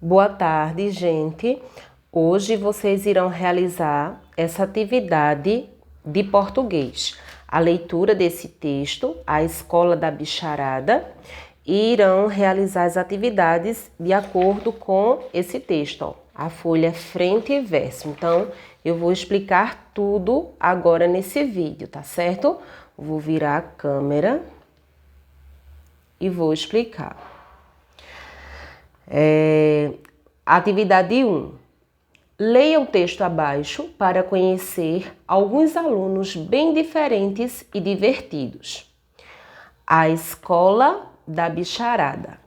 Boa tarde, gente. Hoje vocês irão realizar essa atividade de português. A leitura desse texto, A Escola da Bicharada, e irão realizar as atividades de acordo com esse texto, ó. A folha frente e verso. Então, eu vou explicar tudo agora nesse vídeo, tá certo? Vou virar a câmera e vou explicar. Atividade 1. Leia o texto abaixo para conhecer alguns alunos bem diferentes e divertidos. A Escola da Bicharada.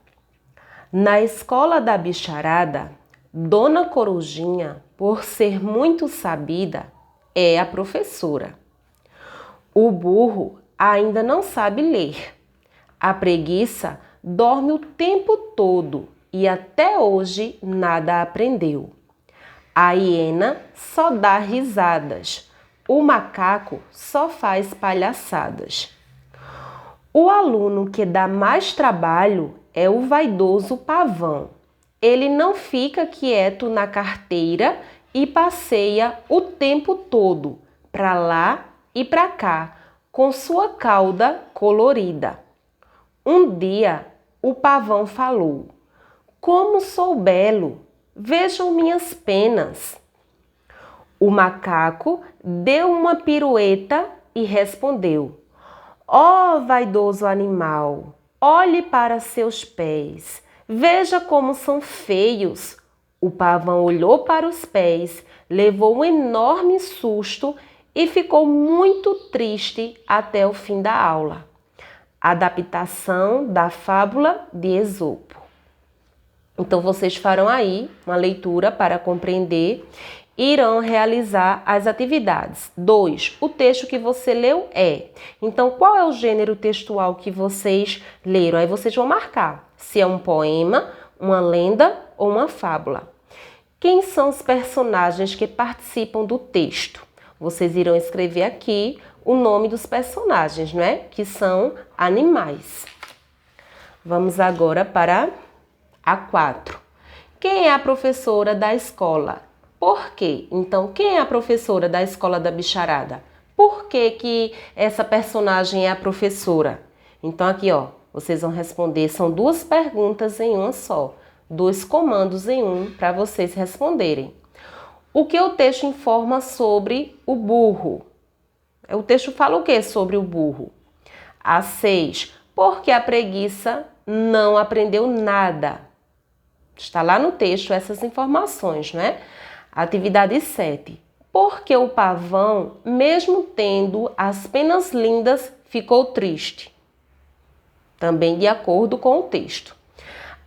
Na Escola da Bicharada, Dona Corujinha, por ser muito sabida, é a professora. O burro ainda não sabe ler. A preguiça dorme o tempo todo e até hoje nada aprendeu. A hiena só dá risadas. O macaco só faz palhaçadas. O aluno que dá mais trabalho é o vaidoso pavão. Ele não fica quieto na carteira e passeia o tempo todo, para lá e para cá, com sua cauda colorida. Um dia, o pavão falou: "Como sou belo! Vejam minhas penas." O macaco deu uma pirueta e respondeu: "Ó vaidoso animal, olhe para seus pés, veja como são feios." O pavão olhou para os pés, levou um enorme susto e ficou muito triste até o fim da aula. Adaptação da fábula de Esopo. Então, vocês farão aí uma leitura para compreender e irão realizar as atividades. 2. O texto que você leu é. Então, qual é o gênero textual que vocês leram? Aí vocês vão marcar se é um poema, uma lenda ou uma fábula. Quem são os personagens que participam do texto? Vocês irão escrever aqui o nome dos personagens, não é? Que são animais. Vamos agora para a 4. Quem é a professora da escola? Por quê? Então, quem é a professora da Escola da Bicharada? Por que que essa personagem é a professora? Então, aqui, ó, vocês vão responder, são 2 perguntas em uma só, 2 comandos em um para vocês responderem. O que o texto informa sobre o burro? O texto fala o que sobre o burro? A 6. Porque a preguiça não aprendeu nada. Está lá no texto essas informações, né? Atividade 7. Porque o pavão, mesmo tendo as penas lindas, ficou triste. Também de acordo com o texto.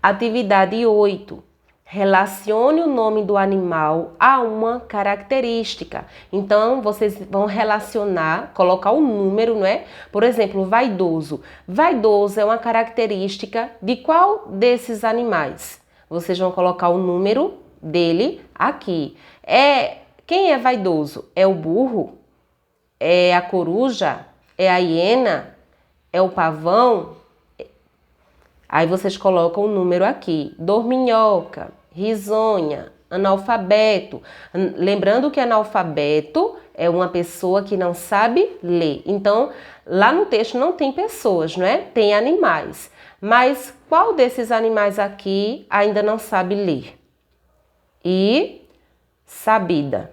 Atividade 8. Relacione o nome do animal a uma característica. Então, vocês vão relacionar, colocar o número, não é? Por exemplo, vaidoso. Vaidoso é uma característica de qual desses animais? Vocês vão colocar o número dele aqui. Quem é vaidoso? É o burro? É a coruja? É a hiena? É o pavão? Aí vocês colocam o número aqui. Dorminhoca, risonha, analfabeto. Lembrando que analfabeto é uma pessoa que não sabe ler. Então, lá no texto não tem pessoas, não é? Tem animais. Mas qual desses animais aqui ainda não sabe ler? E sabida.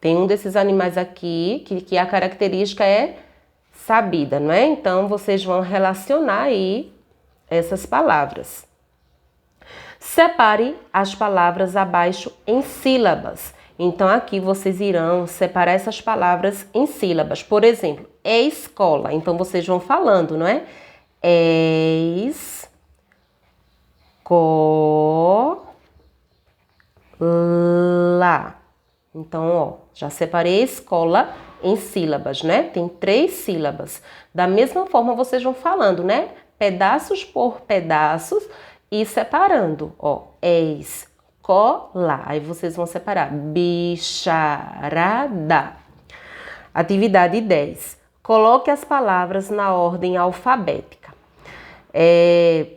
Tem um desses animais aqui que a característica é sabida, não é? Então, vocês vão relacionar aí essas palavras. Separe as palavras abaixo em sílabas. Então, aqui vocês irão separar essas palavras em sílabas. Por exemplo, é escola. Então, vocês vão falando, não é? Escola. Então, ó, já separei escola em sílabas, né? Tem 3 sílabas. Da mesma forma, vocês vão falando, né? Pedaços por pedaços e separando, ó. Escola. Aí vocês vão separar. Bicharada. Atividade 10. Coloque as palavras na ordem alfabética.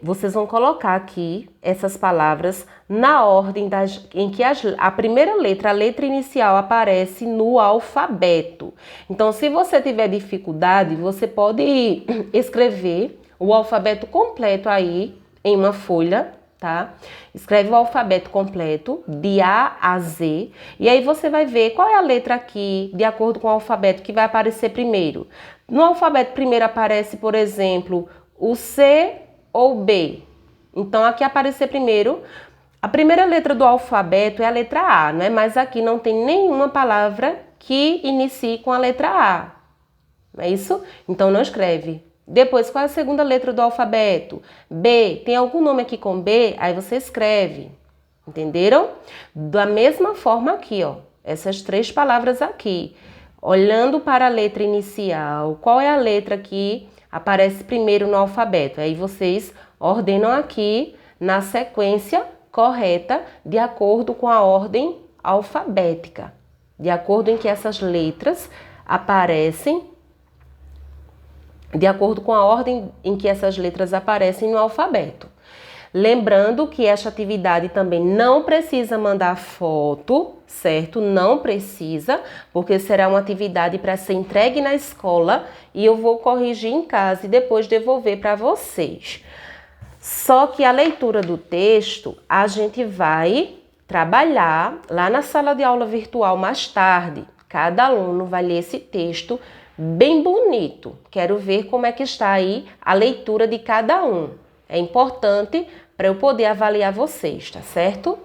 vocês vão colocar aqui essas palavras na ordem em que a primeira letra, a letra inicial, aparece no alfabeto. Então, se você tiver dificuldade, você pode escrever o alfabeto completo aí em uma folha, tá? Escreve o alfabeto completo, de A a Z, e aí você vai ver qual é a letra aqui, de acordo com o alfabeto, que vai aparecer primeiro. No alfabeto primeiro aparece, por exemplo, o C ou B. Então, aqui aparecer primeiro, a primeira letra do alfabeto é a letra A, né? Mas aqui não tem nenhuma palavra que inicie com a letra A. Não é isso? Então, não escreve. Depois, qual é a segunda letra do alfabeto? B. Tem algum nome aqui com B? Aí você escreve. Entenderam? Da mesma forma aqui, ó. Essas 3 palavras aqui. Olhando para a letra inicial, qual é a letra que aparece primeiro no alfabeto? Aí vocês ordenam aqui na sequência correta, de acordo com a ordem alfabética. De acordo em que essas letras aparecem, de acordo com a ordem em que essas letras aparecem no alfabeto. Lembrando que esta atividade também não precisa mandar foto, certo? Não precisa, porque será uma atividade para ser entregue na escola e eu vou corrigir em casa e depois devolver para vocês. Só que a leitura do texto a gente vai trabalhar lá na sala de aula virtual mais tarde. Cada aluno vai ler esse texto bem bonito. Quero ver como é que está aí a leitura de cada um. É importante para eu poder avaliar vocês, tá certo?